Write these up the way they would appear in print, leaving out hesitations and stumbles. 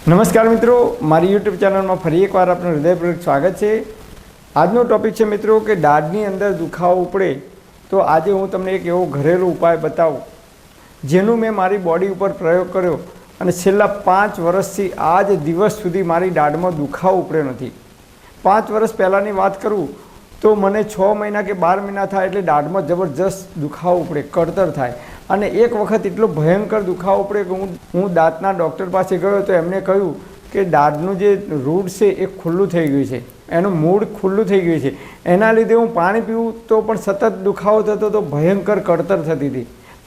નમસ્કાર મિત્રો, મારી યુટ્યુબ ચેનલમાં ફરી એકવાર આપનું હૃદયપૂર્વક સ્વાગત છે। આજનો ટોપિક છે મિત્રો કે દાઢની અંદર દુખાવો ઉપડે તો આજે હું તમને એક એવો ઘરેલું ઉપાય બતાવું જેનું મેં મારી બોડી ઉપર પ્રયોગ કર્યો અને છેલ્લા 5 વર્ષથી આજ દિવસ સુધી મારી દાઢમાં દુખાવો ઉપડ્યો નથી। 5 વર્ષ પહેલાંની વાત કરું તો મને 6 મહિના કે 12 મહિના થાય એટલે દાઢમાં જબરજસ્ત દુખાવો ઉપડે, કળતર થાય અને એક વખત એટલો ભયંકર દુખાવો પડે કે હું દાંતના ડૉક્ટર પાસે ગયો તો એમણે કહ્યું કે દાઢનું જે રૂટ છે એ ખુલ્લું થઈ ગયું છે, એનું મૂળ ખુલ્લું થઈ ગયું છે। એના લીધે હું પાણી પીવું તો પણ સતત દુખાવો થતો તો, ભયંકર કળતર થતી હતી।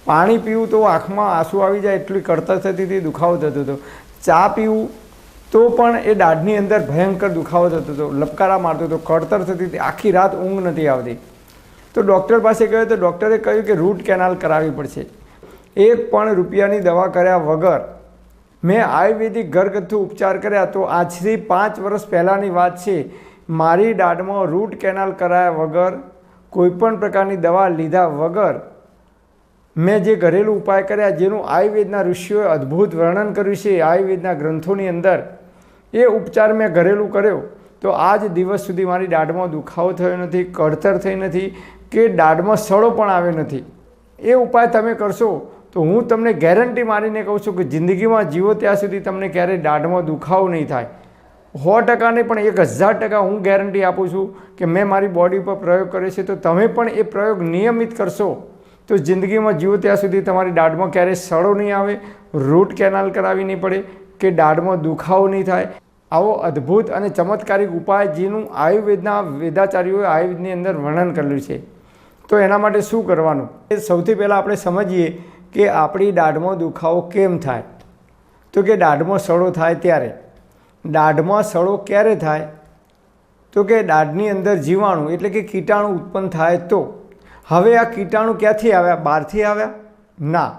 પાણી પીવું તો આંખમાં આંસુ આવી જાય એટલી કળતર થતી હતી, દુખાવો થતો હતો। ચા પીવું તો પણ એ દાઢની અંદર ભયંકર દુખાવો થતો હતો, લપકારા મારતો હતો, કળતર થતી હતી, આખી રાત ઊંઘ નથી આવતી। તો ડૉક્ટર પાસે ગયો તો ડૉક્ટરે કહ્યું કે રૂટ કેનાલ કરાવવી પડશે। 1 પણ રૂપિયાની દવા કર્યા વગર મેં આયુર્વેદિક ઘરગથ્થુ ઉપચાર કર્યા તો આજથી 5 વર્ષ પહેલાંની વાત છે। મારી દાઢમાં રૂટ કેનાલ કરાયા વગર, કોઈપણ પ્રકારની દવા લીધા વગર મેં જે ઘરેલું ઉપાય કર્યા જેનું આયુર્વેદના ઋષિઓએ અદ્ભુત વર્ણન કર્યું છે આયુર્વેદના ગ્રંથોની અંદર, એ ઉપચાર મેં ઘરેલું કર્યો તો આજ દિવસ સુધી મારી દાઢમાં દુખાવો થયો નથી, કળતર થઈ નથી કે દાઢમાં સડો પણ આવ્યો નથી। એ ઉપાય તમે કરશો તો હું તમને ગેરંટી મારીને કહું છું કે જિંદગીમાં જીવો ત્યાં સુધી તમને ક્યારેય દાઢમાં દુખાવો નહીં થાય। 100% નહીં પણ 1000% હું ગેરંટી આપું છું કે મેં મારી બોડી પર પ્રયોગ કર્યો છે, તો તમે પણ એ પ્રયોગ નિયમિત કરશો તો જિંદગીમાં જીવો ત્યાં સુધી તમારી દાઢમાં ક્યારેય સડો નહીં આવે, રૂટ કેનાલ કરાવી નહીં પડે કે દાઢમાં દુખાવો નહીં થાય। આવો અદ્ભુત અને ચમત્કારિક ઉપાય જેનું આયુર્વેદના વેદાચાર્યોએ આયુર્વેદની અંદર વર્ણન કરેલું છે। તો એના માટે શું કરવાનું એ સૌથી પહેલાં આપણે સમજીએ કે આપણી દાઢમાં દુખાવો કેમ થાય। તો કે દાઢમાં સડો થાય ત્યારે। દાઢમાં સડો ક્યારે થાય તો કે દાઢની અંદર જીવાણુ એટલે કે કીટાણુ ઉત્પન્ન થાય તો। હવે આ કીટાણુ ક્યાંથી આવ્યા? બહારથી આવ્યા? ના,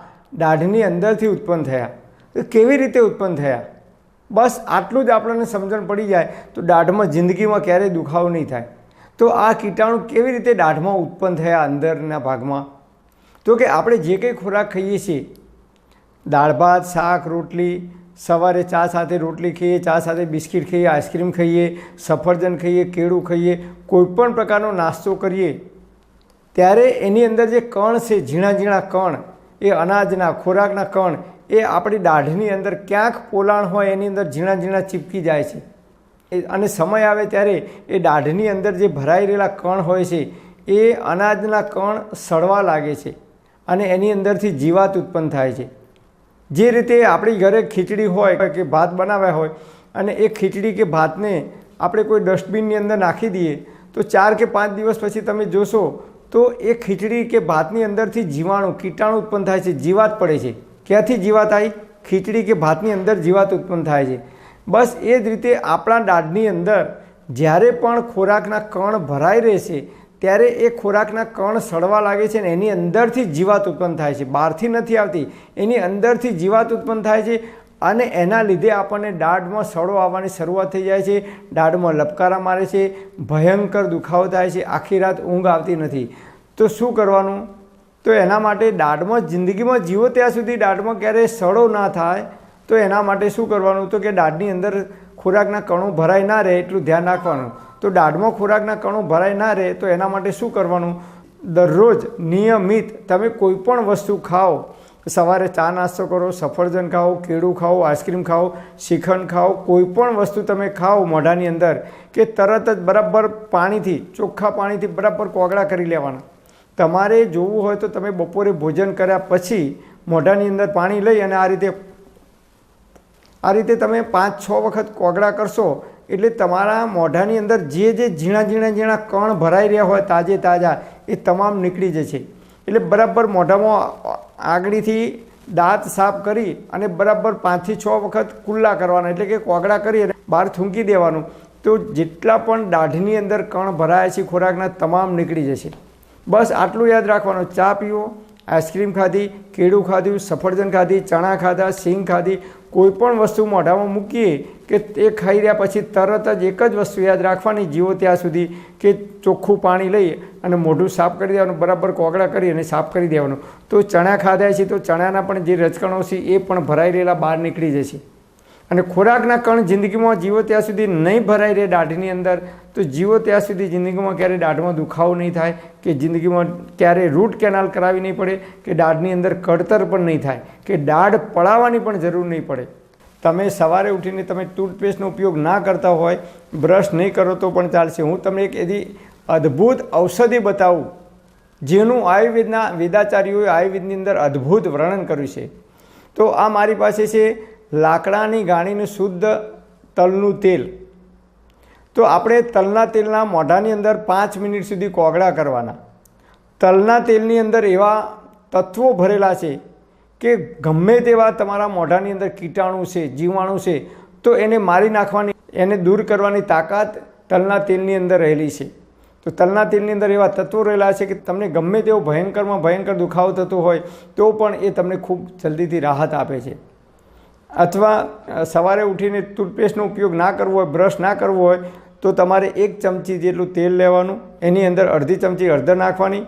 દાઢની અંદરથી ઉત્પન્ન થયા। તો કેવી રીતે ઉત્પન્ન થયા? બસ આટલું જ આપણને સમજણ પડી જાય તો દાઢમાં જિંદગીમાં ક્યારેય દુખાવો નહીં થાય। તો આ કીટાણુ કેવી રીતે દાઢમાં ઉત્પન્ન થયા અંદરના ભાગમાં? તો કે આપણે જે કંઈ ખોરાક ખાઈએ છીએ, દાળ ભાત, શાક, રોટલી, સવારે ચા સાથે રોટલી ખાઈએ, ચા સાથે બિસ્કિટ ખાઈએ, આઈસ્ક્રીમ ખાઈએ, સફરજન ખાઈએ, કેળું ખાઈએ, કોઈપણ પ્રકારનો નાસ્તો કરીએ ત્યારે એની અંદર જે કણ છે, ઝીણા ઝીણા કણ, એ અનાજના ખોરાકના કણ એ આપણી દાઢની અંદર ક્યાંક પોલાણ હોય એની અંદર ઝીણા ઝીણા ચીપકી જાય છે અને સમય આવે ત્યારે એ દાઢની અંદર જે ભરાઈ રહેલા કણ હોય છે એ અનાજના કણ સડવા લાગે છે અને એની અંદરથી જીવાત ઉત્પન્ન થાય છે। જે રીતે આપણી ઘરે ખીચડી હોય કે ભાત બનાવ્યા હોય અને એ ખીચડી કે ભાતને આપણે કોઈ ડસ્ટબિનની અંદર નાખી દઈએ તો 4 કે 5 દિવસ પછી તમે જોશો તો એ ખીચડી કે ભાતની અંદરથી જીવાણુ કીટાણુ ઉત્પન્ન થાય છે, જીવાત પડે છે। ક્યાંથી જીવાત આવી? ખીચડી કે ભાતની અંદર જીવાત ઉત્પન્ન થાય છે। બસ એ જ રીતે આપણા દાઢની અંદર જ્યારે પણ ખોરાકના કણ ભરાઈ રહેશે ત્યારે એ ખોરાકના કણ સડવા લાગે છે ને એની અંદરથી જીવાત ઉત્પન્ન થાય છે, બહારથી નથી આવતી, એની અંદરથી જીવાત ઉત્પન્ન થાય છે અને એના લીધે આપણને દાઢમાં સડો આવવાની શરૂઆત થઈ જાય છે, દાઢમાં લપકારા મારે છે, ભયંકર દુખાવો થાય છે, આખી રાત ઊંઘ આવતી નથી। તો શું કરવાનું? તો એના માટે દાઢમાં જિંદગીમાં જીવો ત્યાં સુધી દાઢમાં ક્યારેય સડો ના થાય તો એના માટે શું કરવાનું? તો કે દાઢની અંદર ખોરાકના કણો ભરાઈ ના રહે એટલું ધ્યાન રાખવાનું। તો દાઢમાં ખોરાકના કણો ભરાઈ ના રહે તો એના માટે શું કરવાનું? દરરોજ નિયમિત તમે કોઈ પણ વસ્તુ ખાઓ, સવારે ચા નાસ્તો કરો, સફરજન ખાઓ, કેળું ખાઓ, આઈસ્ક્રીમ ખાઓ, શ્રીખંડ ખાઓ, કોઈ પણ વસ્તુ તમે ખાઓ મોઢાની અંદર કે તરત જ બરાબર પાણીથી, ચોખ્ખા પાણીથી બરાબર કોગળા કરી લેવાના। તમારે જોવું હોય તો તમે બપોરે ભોજન કર્યા પછી મોઢાની અંદર પાણી લઈ અને આ રીતે તમે 5-6 વખત કોગળા કરશો એટલે તમારા મોઢાની અંદર જે ઝીણા ઝીણા કણ ભરાઈ રહ્યા હોય તાજે તાજા એ તમામ નીકળી જશે। એટલે બરાબર મોઢામાં આગળીથી દાંત સાફ કરી અને બરાબર 5 થી 6 વખત કુલ્લા કરવાના એટલે કે કોગળા કરી અને બહાર થૂંકી દેવાનું તો જેટલા પણ દાઢની અંદર કણ ભરાયા છે ખોરાકના તમામ નીકળી જશે। બસ આટલું યાદ રાખવાનું। ચા પીવો, આઈસ્ક્રીમ ખાધી, કેળું ખાધું, સફરજન ખાધી, ચણા ખાધા, સિંગ ખાધી, કોઈ પણ વસ્તુ મોઢામાં મૂકીએ કે એ ખાઈ રહ્યા પછી તરત જ એક જ વસ્તુ યાદ રાખવાની જીવો ત્યાં સુધી કે ચોખ્ખું પાણી લઈ અને મોઢું સાફ કરી દેવાનું, બરાબર કોગળા કરી અને સાફ કરી દેવાનું। તો ચણા ખાધા છે તો ચણાના પણ જે રચકણો છે એ પણ ભરાઈ રહેલા બહાર નીકળી જશે। અને ખોરાકના કણ જિંદગીમાં જીવો ત્યાં સુધી નહીં ભરાઈ રહે દાઢની અંદર, તો જીવો ત્યાં સુધી જિંદગીમાં ક્યારેય દાઢમાં દુખાવો નહીં થાય, કે જિંદગીમાં ક્યારેય રૂટ કેનાલ કરાવી નહીં પડે, કે દાઢની અંદર કળતર પણ નહીં થાય, કે દાઢ પડાવવાની પણ જરૂર નહીં પડે. તમે સવારે ઉઠીને તમે ટૂથપેસ્ટનો ઉપયોગ ના કરતા હોય, બ્રશ નહીં કરો તો પણ ચાલશે. હું તમને એક એવી અદ્ભુત ઔષધિ બતાવું જેનું આયુર્વેદના વેદાચાર્યોએ આયુર્વેદની અંદર અદ્ભુત વર્ણન કર્યું છે. તો આ મારી પાસે છે લાકડાની ગાણીનું શુદ્ધ તલનું તેલ. તો આપણે તલના તેલના મોઢાની અંદર 5 મિનિટ સુધી કોગળા કરવાના. તલના તેલની અંદર એવા તત્વો ભરેલા છે કે ગમે તેવા તમારા મોઢાની અંદર કીટાણુ છે, જીવાણુ છે, તો એને મારી નાખવાની, એને દૂર કરવાની તાકાત તલના તેલની અંદર રહેલી છે. તો તલના તેલની અંદર એવા તત્વો રહેલા છે કે તમને ગમે તેવો ભયંકરમાં ભયંકર દુખાવો થતો હોય તો પણ એ તમને ખૂબ જલ્દીથી રાહત આપે છે. અથવા સવારે ઉઠીને ટૂથપેસ્ટનો ઉપયોગ ના કરવો હોય, બ્રશ ના કરવો હોય, તો તમારે 1 ચમચી જેટલું તેલ લેવાનું, એની અંદર અડધી ચમચી હળદર નાખવાની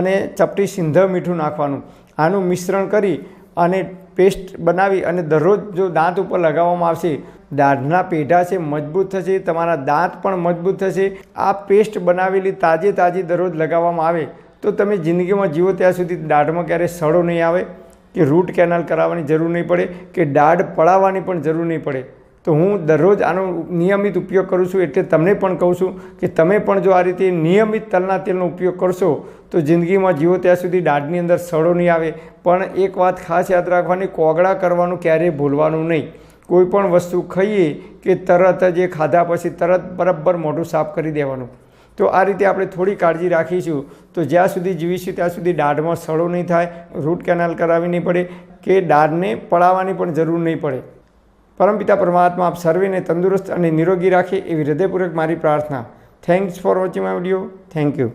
અને ચપટી સિંધવ મીઠું નાખવાનું. આનું મિશ્રણ કરી અને પેસ્ટ બનાવી અને દરરોજ જો દાંત ઉપર લગાવવામાં આવશે, દાઢના પેઢા છે મજબૂત થશે, તમારા દાંત પણ મજબૂત થશે. આ પેસ્ટ બનાવેલી તાજી દરરોજ લગાવવામાં આવે તો તમે જિંદગીમાં જીવો ત્યાં સુધી દાઢમાં ક્યારેય સડો નહીં આવે, કે રૂટ કેનાલ કરાવવાની જરૂર નહીં પડે, કે દાઢ પડાવવાની પણ જરૂર નહીં પડે. તો હું દરરોજ આનો નિયમિત ઉપયોગ કરું છું, એટલે તમને પણ કહું છું કે તમે પણ જો આ રીતે નિયમિત તલના તેલનો ઉપયોગ કરશો તો જિંદગીમાં જીવો ત્યાં સુધી દાઢની અંદર સડો નહીં આવે. પણ એક વાત ખાસ યાદ રાખવાની, કોગળા કરવાનું ક્યારેય ભૂલવાનું નહીં. કોઈ પણ વસ્તુ ખાઈએ કે તરત જ એ ખાધા પછી તરત બરાબર મોઢું સાફ કરી દેવાનું. તો આ રીતે આપણે થોડી કાળજી રાખીશું તો જ્યાં સુધી જીવીશું ત્યાં સુધી દાઢમાં સડો નહીં થાય, રૂટ કેનાલ કરાવવી નહીં પડે, કે દાઢને પડાવવાની પણ જરૂર નહીં પડે. પરમપિતા પરમાત્મા આપ સર્વેને તંદુરસ્ત અને નિરોગી રાખે એવી હૃદયપૂર્વક મારી પ્રાર્થના. Thanks for watching my video. Thank you.